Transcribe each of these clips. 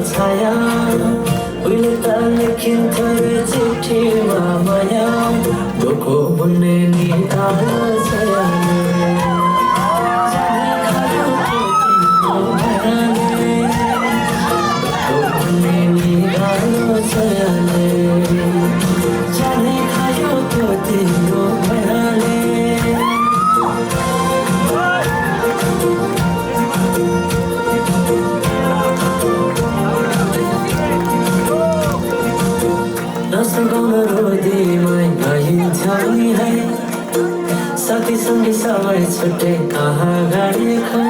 छाया उहिले त लेखिन्थ्यो रे चिठीमा माया दुःखो बुन्ने नि आलो छयाले जाने खायो तिम्रो भराले दुःखो बुन्ने नि आलो छयाले जाने खायो तिम्रो भराले नसगाउन रोदीमै गइन्थ्यो नि है साथीसँगै समय छुट्टै कहाँ गाडी खै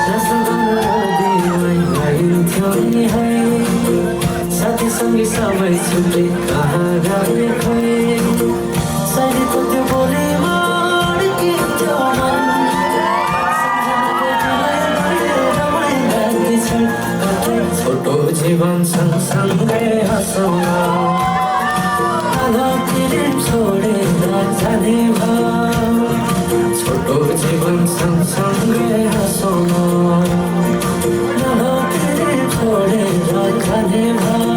नसगाउन रोदीमै गइन्थ्यो नि है साथीसँगै समय छुट्टै कहाँ गाडी खै शैलीको त्यो बोलीमा अड्किन्थ्यो मन छोटो जीवन सँगसँगै हँसौँ आधा फिल्म छोडेर जाने भयो छोटो जीवन सँगसँगै हँसौँ आधा फिल्म छोडेर जाने भयो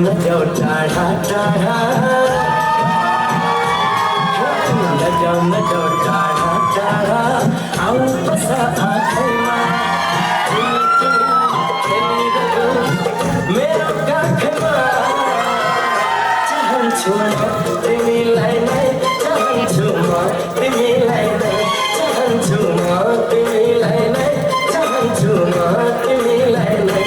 नजाऊ टाढा टाढा नजाऊ टाढा टाढा आऊ बस आँखैमा खेलिरहेको मेरो काखमा चाहन्छु म तिमीलाई नै चाहन्छु म तिमीलाई नै चाहन्छु म तिमीलाई नै चाहन्छु म तिमीलाई नै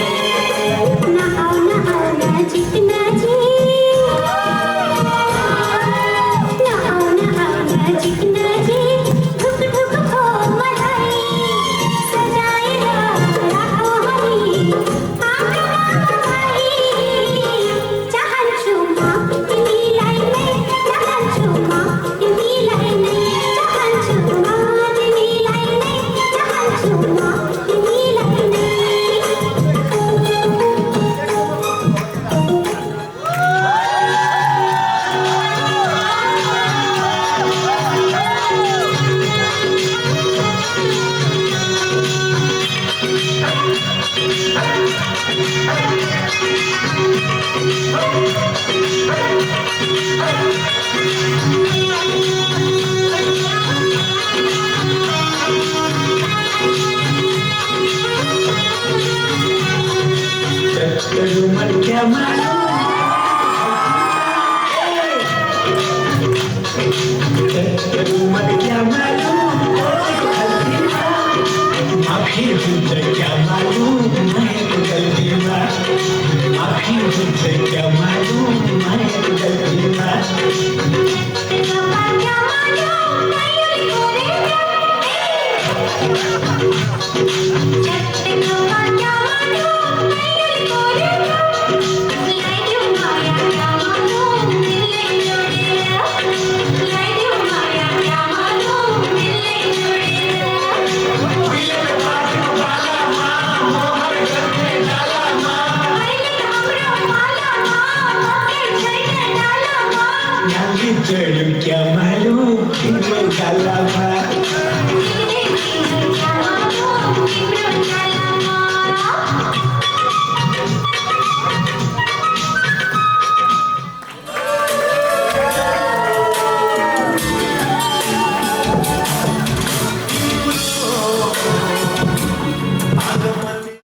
क्या मालूम